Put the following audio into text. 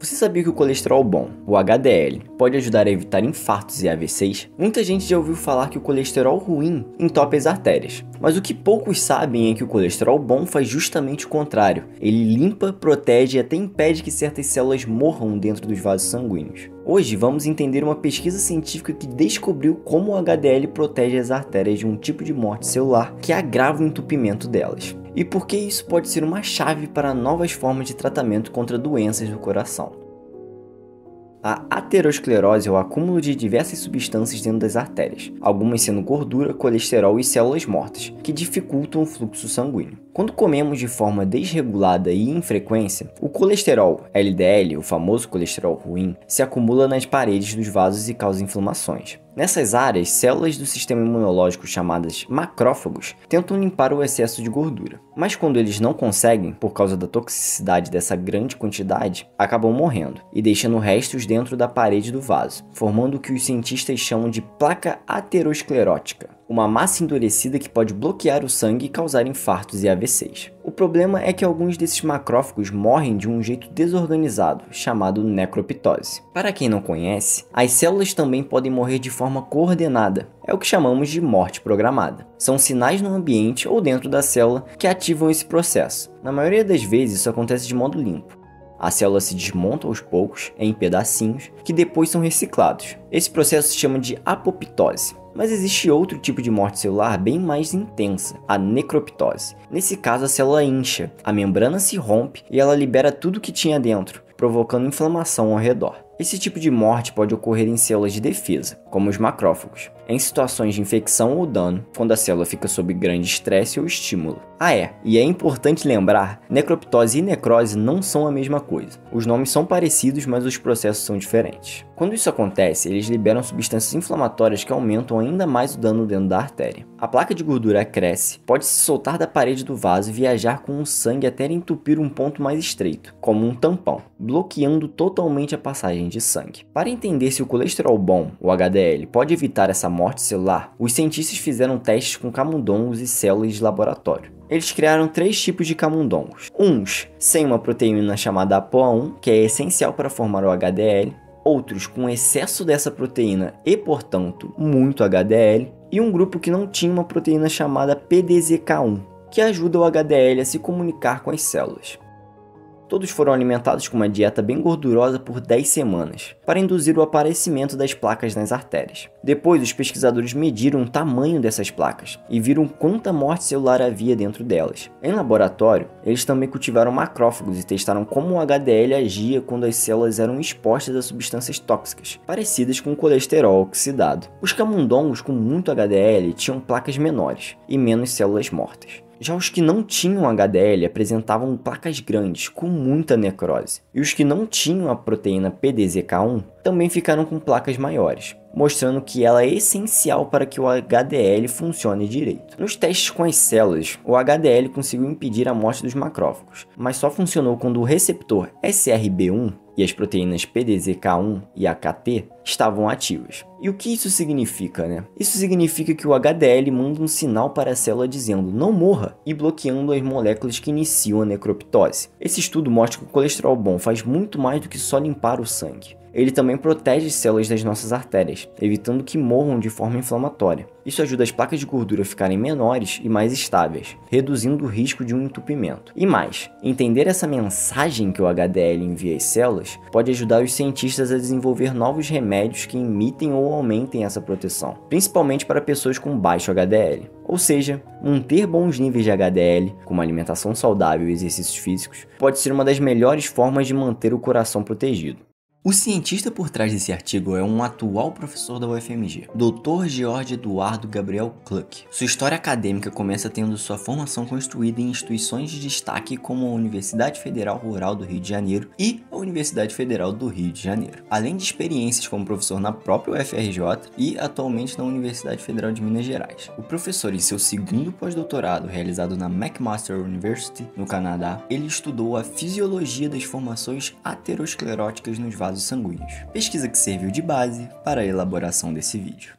Você sabia que o colesterol bom, o HDL, pode ajudar a evitar infartos e AVCs? Muita gente já ouviu falar que o colesterol ruim entope as artérias, mas o que poucos sabem é que o colesterol bom faz justamente o contrário. Ele limpa, protege e até impede que certas células morram dentro dos vasos sanguíneos. Hoje vamos entender uma pesquisa científica que descobriu como o HDL protege as artérias de um tipo de morte celular que agrava o entupimento delas. E por que isso pode ser uma chave para novas formas de tratamento contra doenças do coração. A aterosclerose é o acúmulo de diversas substâncias dentro das artérias, algumas sendo gordura, colesterol e células mortas, que dificultam o fluxo sanguíneo. Quando comemos de forma desregulada e em frequência, o colesterol LDL, o famoso colesterol ruim, se acumula nas paredes dos vasos e causa inflamações. Nessas áreas, células do sistema imunológico chamadas macrófagos tentam limpar o excesso de gordura, mas quando eles não conseguem, por causa da toxicidade dessa grande quantidade, acabam morrendo e deixando restos dentro da parede do vaso, formando o que os cientistas chamam de placa aterosclerótica, uma massa endurecida que pode bloquear o sangue e causar infartos e AVCs. O problema é que alguns desses macrófagos morrem de um jeito desorganizado, chamado necroptose. Para quem não conhece, as células também podem morrer de forma coordenada. É o que chamamos de morte programada. São sinais no ambiente ou dentro da célula que ativam esse processo. Na maioria das vezes isso acontece de modo limpo. A célula se desmonta aos poucos, em pedacinhos, que depois são reciclados. Esse processo se chama de apoptose. Mas existe outro tipo de morte celular bem mais intensa, a necroptose. Nesse caso, a célula incha, a membrana se rompe e ela libera tudo que tinha dentro, provocando inflamação ao redor. Esse tipo de morte pode ocorrer em células de defesa, como os macrófagos, em situações de infecção ou dano, quando a célula fica sob grande estresse ou estímulo. E é importante lembrar, necroptose e necrose não são a mesma coisa. Os nomes são parecidos, mas os processos são diferentes. Quando isso acontece, eles liberam substâncias inflamatórias que aumentam ainda mais o dano dentro da artéria. A placa de gordura cresce, pode se soltar da parede do vaso e viajar com o sangue até entupir um ponto mais estreito, como um tampão, bloqueando totalmente a passagem de sangue. Para entender se o colesterol bom, o HDL, pode evitar essa morte celular, os cientistas fizeram testes com camundongos e células de laboratório. Eles criaram 3 tipos de camundongos. Uns sem uma proteína chamada APOA1, que é essencial para formar o HDL, outros com excesso dessa proteína e, portanto, muito HDL, e um grupo que não tinha uma proteína chamada PDZK1, que ajuda o HDL a se comunicar com as células. Todos foram alimentados com uma dieta bem gordurosa por 10 semanas, para induzir o aparecimento das placas nas artérias. Depois, os pesquisadores mediram o tamanho dessas placas e viram quanta morte celular havia dentro delas. Em laboratório, eles também cultivaram macrófagos e testaram como o HDL agia quando as células eram expostas a substâncias tóxicas, parecidas com o colesterol oxidado. Os camundongos com muito HDL tinham placas menores e menos células mortas. Já os que não tinham HDL apresentavam placas grandes, com muita necrose. E os que não tinham a proteína PDZK1 também ficaram com placas maiores, mostrando que ela é essencial para que o HDL funcione direito. Nos testes com as células, o HDL conseguiu impedir a morte dos macrófagos, mas só funcionou quando o receptor SRB1 e as proteínas PDZK1 e AKT estavam ativas. E o que isso significa, né? Isso significa que o HDL manda um sinal para a célula dizendo não morra e bloqueando as moléculas que iniciam a necroptose. Esse estudo mostra que o colesterol bom faz muito mais do que só limpar o sangue. Ele também protege as células das nossas artérias, evitando que morram de forma inflamatória. Isso ajuda as placas de gordura a ficarem menores e mais estáveis, reduzindo o risco de um entupimento. E mais, entender essa mensagem que o HDL envia às células pode ajudar os cientistas a desenvolver novos remédios que imitem ou aumentem essa proteção, principalmente para pessoas com baixo HDL. Ou seja, manter bons níveis de HDL, com uma alimentação saudável e exercícios físicos, pode ser uma das melhores formas de manter o coração protegido. O cientista por trás desse artigo é um atual professor da UFMG, Dr. George Eduardo Gabriel Kluck. Sua história acadêmica começa tendo sua formação construída em instituições de destaque como a Universidade Federal Rural do Rio de Janeiro e a Universidade Federal do Rio de Janeiro, além de experiências como professor na própria UFRJ e atualmente na Universidade Federal de Minas Gerais. O professor, em seu segundo pós-doutorado realizado na McMaster University, no Canadá, ele estudou a fisiologia das formações ateroscleróticas nos vasos sanguíneos, pesquisa que serviu de base para a elaboração desse vídeo.